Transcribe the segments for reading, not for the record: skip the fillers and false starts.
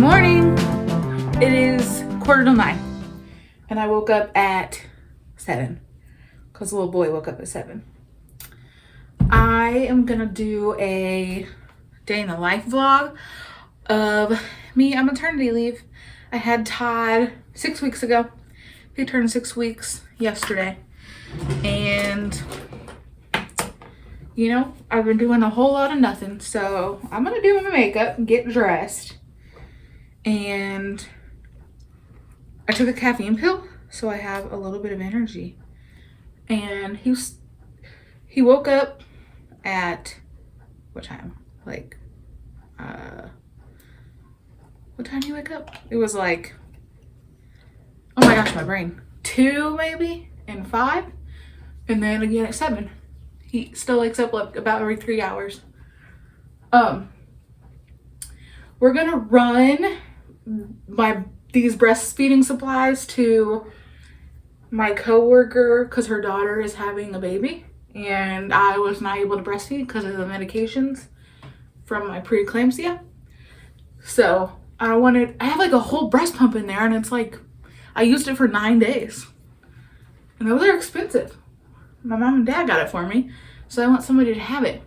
morning. It is 8:45 and I woke up at 7 because the little boy woke up at 7. I am gonna do a day in the life vlog of me on maternity leave. I had Todd 6 weeks ago. He turned 6 weeks yesterday, and you know, I've been doing a whole lot of nothing. So I'm gonna do my makeup and get dressed. And I took a caffeine pill, so I have a little bit of energy. And he woke up at what time? Like, what time did he wake up? It was like, oh my gosh, my brain. 2 maybe, and 5, and then again at 7. He still wakes up like about every 3 hours. We're gonna run these breastfeeding supplies to my coworker because her daughter is having a baby, and I was not able to breastfeed because of the medications from my preeclampsia. So I have like a whole breast pump in there, and it's like I used it for 9 days, and those are expensive. My mom and dad got it for me, so I want somebody to have it.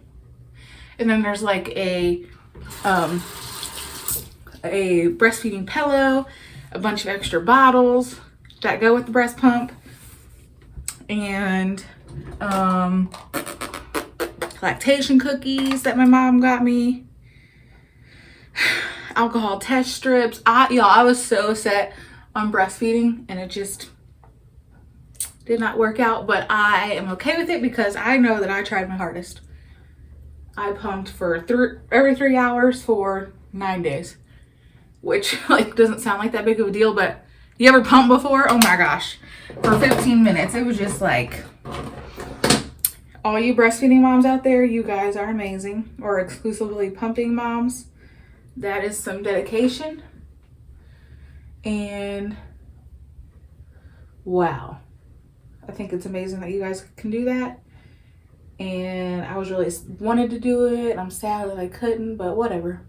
And then there's like a breastfeeding pillow, a bunch of extra bottles that go with the breast pump, and lactation cookies that my mom got me, alcohol test strips. I was so set on breastfeeding, and it just did not work out, but I am okay with it because I know that I tried my hardest. I pumped for every 3 hours for 9 days, which like doesn't sound like that big of a deal, but you ever pumped before? Oh my gosh, for 15 minutes. It was just like, all you breastfeeding moms out there, you guys are amazing, or exclusively pumping moms. That is some dedication, and wow. I think it's amazing that you guys can do that. And I was really wanted to do it. I'm sad that I couldn't, but whatever.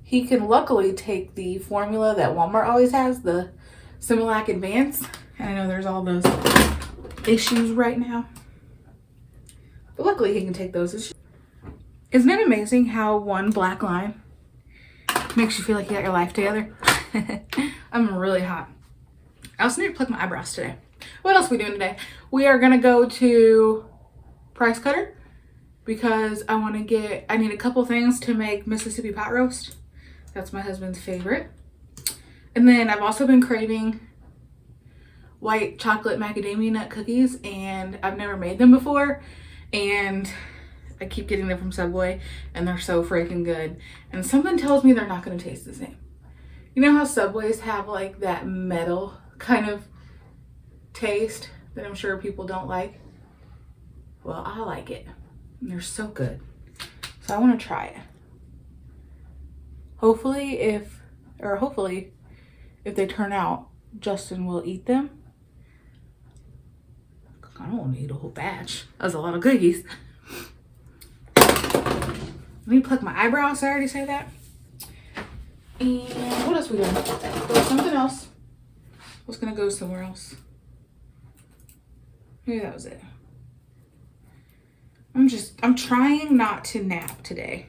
He can luckily take the formula that Walmart always has, the Similac Advance. And I know there's all those issues right now, but luckily he can take those. Isn't it amazing how one black line makes you feel like you got your life together? I'm really hot. I also need to pluck my eyebrows today. What else are we doing today? We are gonna go to Price Cutter because I need a couple things to make Mississippi pot roast. That's my husband's favorite. And then I've also been craving white chocolate macadamia nut cookies, and I've never made them before, and I keep getting them from Subway, and they're so freaking good. And something tells me they're not gonna taste the same. You know how Subways have like that metal kind of taste that I'm sure people don't like? Well, I like it, and they're so good. So I want to try it. Hopefully if they turn out, Justin will eat them. I don't want to eat a whole batch. That's a lot of cookies. Let me pluck my eyebrows. Did I already say that? And what else we doing? There was something else. I was gonna go somewhere else. Maybe that was it. I'm trying not to nap today.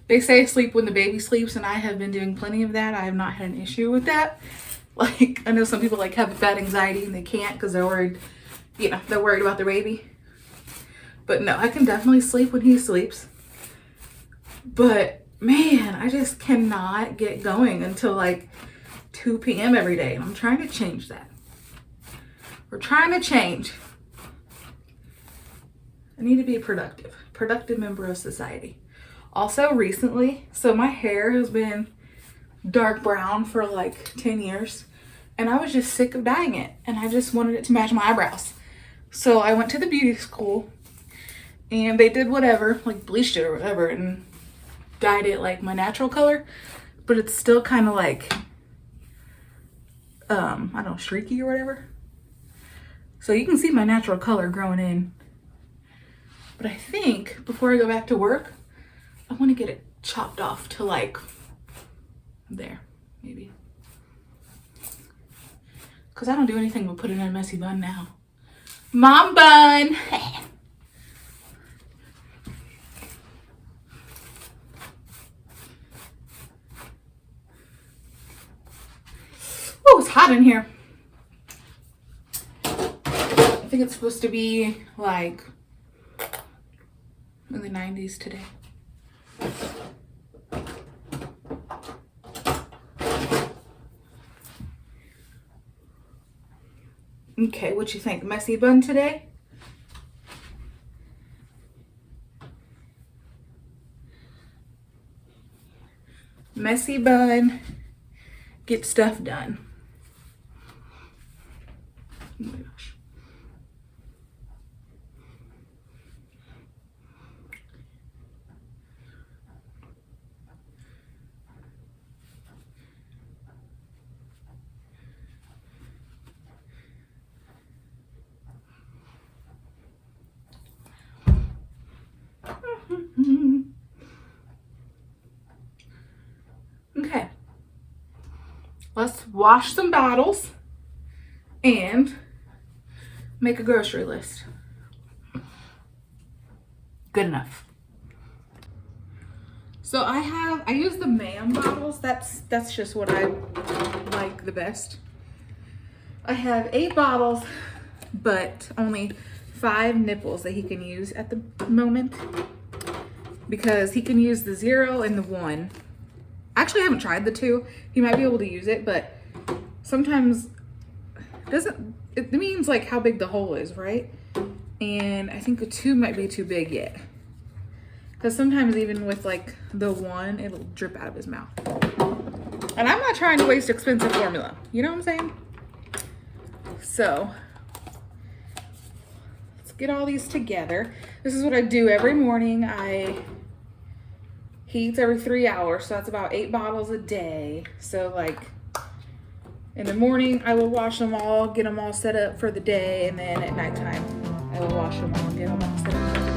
They say sleep when the baby sleeps, and I have been doing plenty of that. I have not had an issue with that. Like, I know some people like have bad anxiety and they can't because they're worried, they're worried about their baby. But no, I can definitely sleep when he sleeps. But man, I just cannot get going until like 2 p.m. every day, and I'm trying to change that. We're trying to change. I need to be a productive member of society. Also recently, so my hair has been dark brown for like 10 years, and I was just sick of dyeing it, and I just wanted it to match my eyebrows. So I went to the beauty school, and they did whatever, like bleached it or whatever, and dyed it like my natural color, but it's still kind of like, I don't know, streaky or whatever. So you can see my natural color growing in. But I think before I go back to work, I want to get it chopped off to like there, maybe. Because I don't do anything but put it in a messy bun now. Mom bun! Oh, it's hot in here. I think it's supposed to be like in the 90s today. Okay, what you think? Messy bun today? Messy bun, get stuff done. Oh my gosh. Okay, let's wash some bottles and make a grocery list. Good enough. So I use the Ma'am bottles. That's just what I like the best. I have 8 bottles, but only 5 nipples that he can use at the moment, because he can use the 0 and the 1. Actually, I haven't tried the 2. He might be able to use it, but sometimes it means like how big the hole is, right? And I think the 2 might be too big yet, because sometimes even with like the 1, it'll drip out of his mouth. And I'm not trying to waste expensive formula, you know what I'm saying? So let's get all these together. This is what I do every morning. He eats every 3 hours, so that's about 8 bottles a day. So like in the morning, I will wash them all, get them all set up for the day, and then at nighttime, I will wash them all and get them all set up for the day.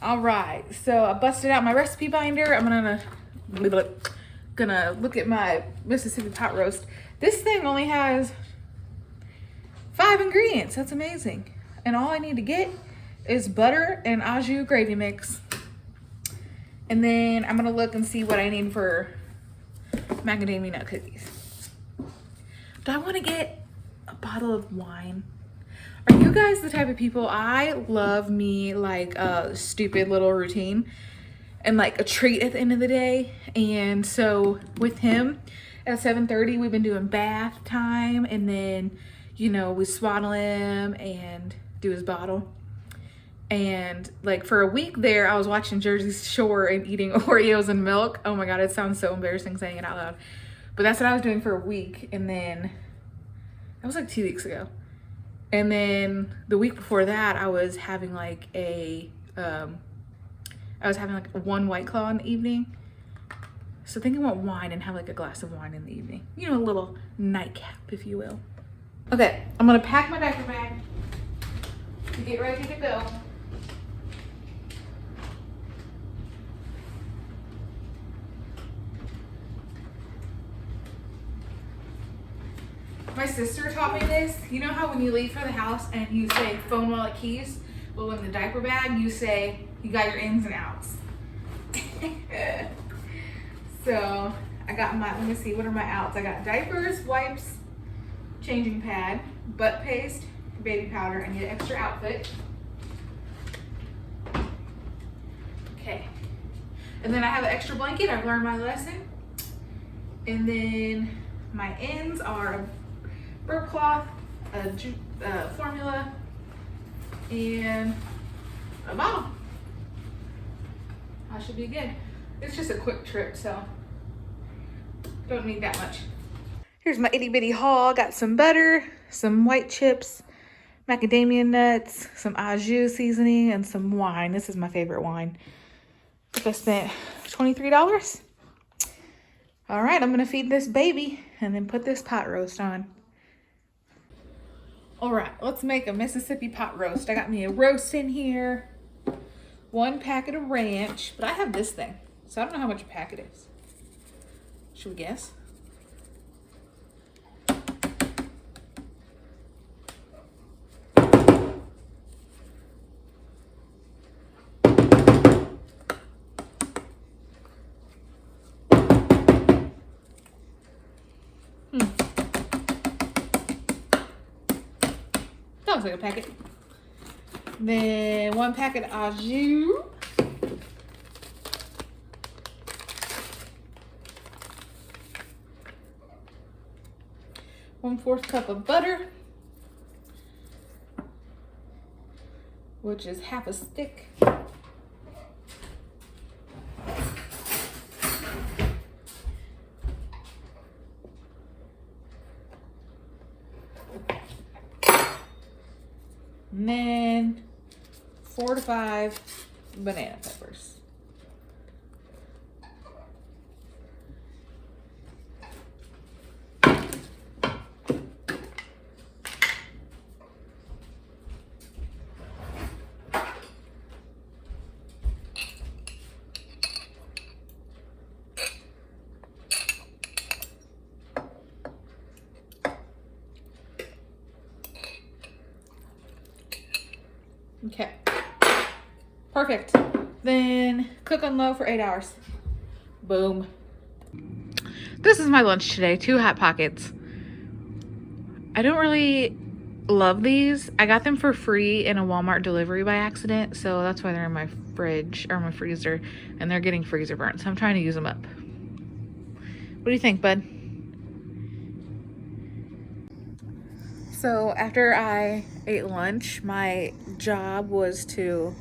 All right, so I busted out my recipe binder. I'm gonna look at my Mississippi pot roast. This thing only has 5 ingredients. That's amazing. And all I need to get is butter and au jus gravy mix. And then I'm gonna look and see what I need for macadamia nut cookies. Do I want to get a bottle of wine? Are you guys the type of people? I love me like a stupid little routine and like a treat at the end of the day. And so with him at 7:30, we've been doing bath time, and then, you know, we swaddle him and do his bottle. And like for a week there, I was watching Jersey Shore and eating Oreos and milk. Oh my God, it sounds so embarrassing saying it out loud. But that's what I was doing for a week. And then that was like 2 weeks ago. And then the week before that, I was having like one White Claw in the evening. So I think I want wine and have like a glass of wine in the evening. You know, a little nightcap, if you will. Okay, I'm gonna pack my diaper bag to get ready to go. My sister taught me this. You know how when you leave for the house and you say phone, wallet, keys? Well, in the diaper bag, you say you got your ins and outs. So I got my, let me see, what are my outs? I got diapers, wipes, changing pad, butt paste, baby powder, and get extra outfit. Okay. And then I have an extra blanket. I've learned my lesson. And then my ends are a burp cloth, a formula, and a bottle. I should be good. It's just a quick trip, so don't need that much. Here's my itty bitty haul. Got some butter, some white chips, macadamia nuts, some au jus seasoning, and some wine. This is my favorite wine. I think I spent $23. All right, I'm gonna feed this baby and then put this pot roast on. All right, let's make a Mississippi pot roast. I got me a roast in here, 1 packet of ranch, but I have this thing, so I don't know how much a packet is. Should we guess? Sounds like a packet. Then 1 packet of au jus. One-fourth cup of butter, which is half a stick. And then 4 to 5 banana peppers. Okay, perfect. Then cook on low for 8 hours. Boom. This is my lunch today, 2 Hot Pockets. I don't really love these. I got them for free in a Walmart delivery by accident, so that's why they're in my fridge or my freezer, and they're getting freezer burnt, so I'm trying to use them up. What do you think, bud? So after I ate lunch, my job was to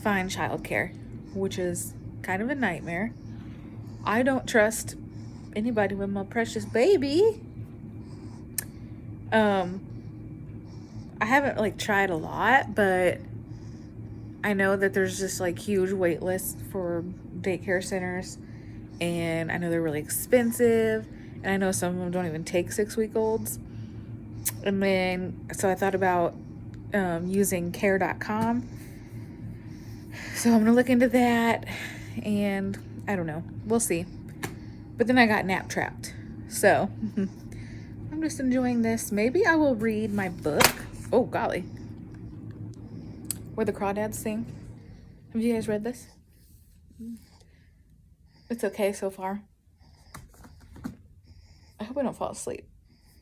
find childcare, which is kind of a nightmare. I don't trust anybody with my precious baby. I haven't like tried a lot, but I know that there's just like huge wait lists for daycare centers, and I know they're really expensive, and I know some of them don't even take 6-week-olds. And then, so I thought about using care.com. So I'm going to look into that, and I don't know. We'll see. But then I got nap trapped. So I'm just enjoying this. Maybe I will read my book. Oh, golly. Where the Crawdads Sing. Have you guys read this? It's okay so far. I hope I don't fall asleep,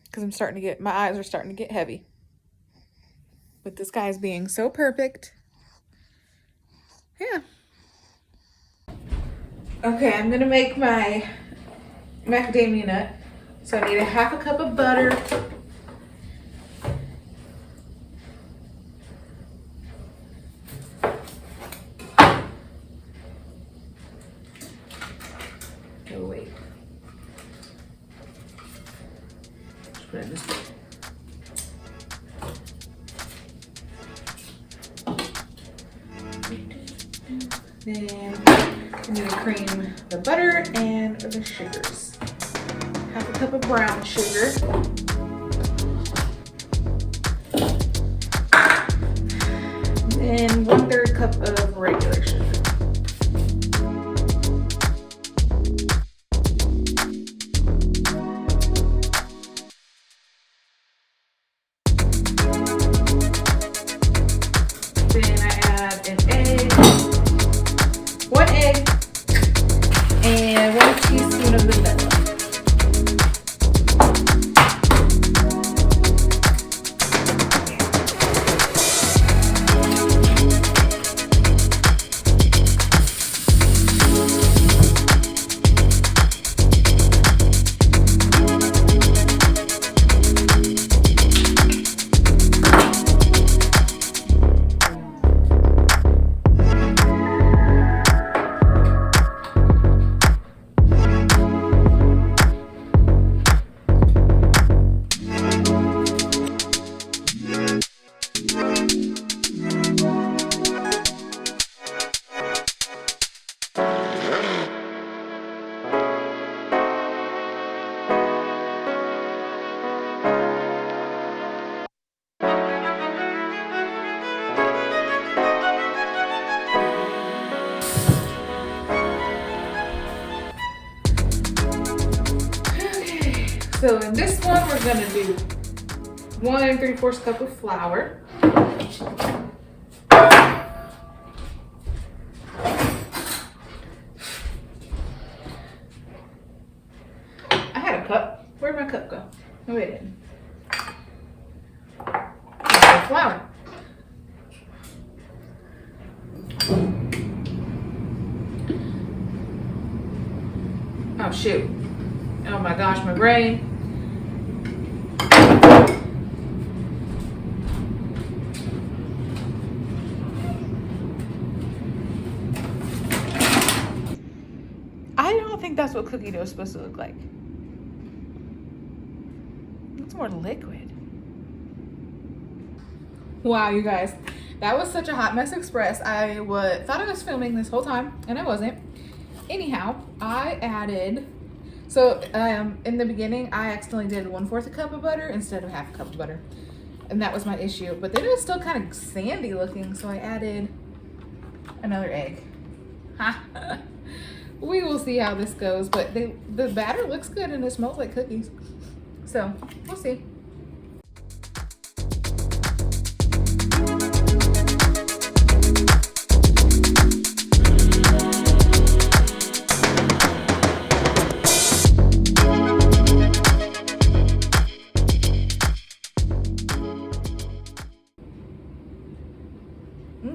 because my eyes are starting to get heavy. But this guy's being so perfect. Yeah. Okay, I'm gonna make my macadamia nut. So I need a half a cup of butter. Oh wait. Just put it in this bowl. Then I'm gonna cream the butter and the sugars. Half a cup of brown sugar. And 1/3 cup of regular sugar. Then I add an egg, 1 egg, and 1 teaspoon of vanilla. So in this one, we're gonna do 1 3/4 cup of flour. I had a cup. Where'd my cup go? No, it didn't. Flour. Oh shoot. Oh my gosh, my brain. I don't think that's what cookie dough is supposed to look like. It's more liquid. Wow, you guys. That was such a hot mess express. I thought I was filming this whole time, and I wasn't. Anyhow, I added... So in the beginning, I accidentally did 1/4 cup of butter instead of half a cup of butter. And that was my issue. But then it was still kind of sandy looking, so I added another egg. We will see how this goes, but the batter looks good and it smells like cookies. So we'll see.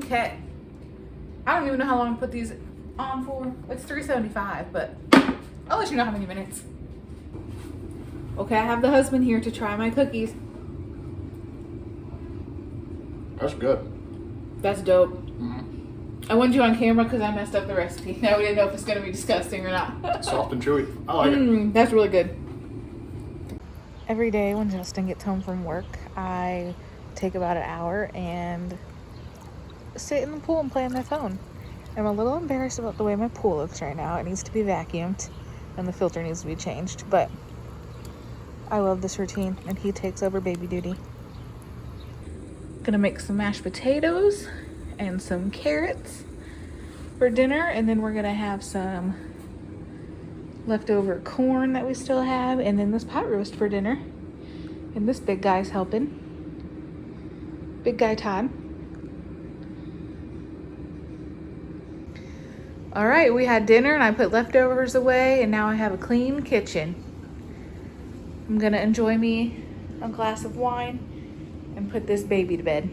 Okay, I don't even know how long to put these on for. It's 375, but I'll let you know how many minutes. Okay, I have the husband here to try my cookies. That's good. That's dope. I wanted you on camera because I messed up the recipe. Now we didn't know if it's going to be disgusting or not. Soft and chewy. I like it. That's really good. Every day when Justin gets home from work, I take about an hour and sit in the pool and play on my phone. I'm a little embarrassed about the way my pool looks right now. It needs to be vacuumed and the filter needs to be changed, but I love this routine and he takes over baby duty. Gonna make some mashed potatoes and some carrots for dinner, and then we're gonna have some leftover corn that we still have, and then this pot roast for dinner. And this big guy's helping. Big guy Todd. All right, we had dinner and I put leftovers away, and now I have a clean kitchen. I'm gonna enjoy me a glass of wine and put this baby to bed.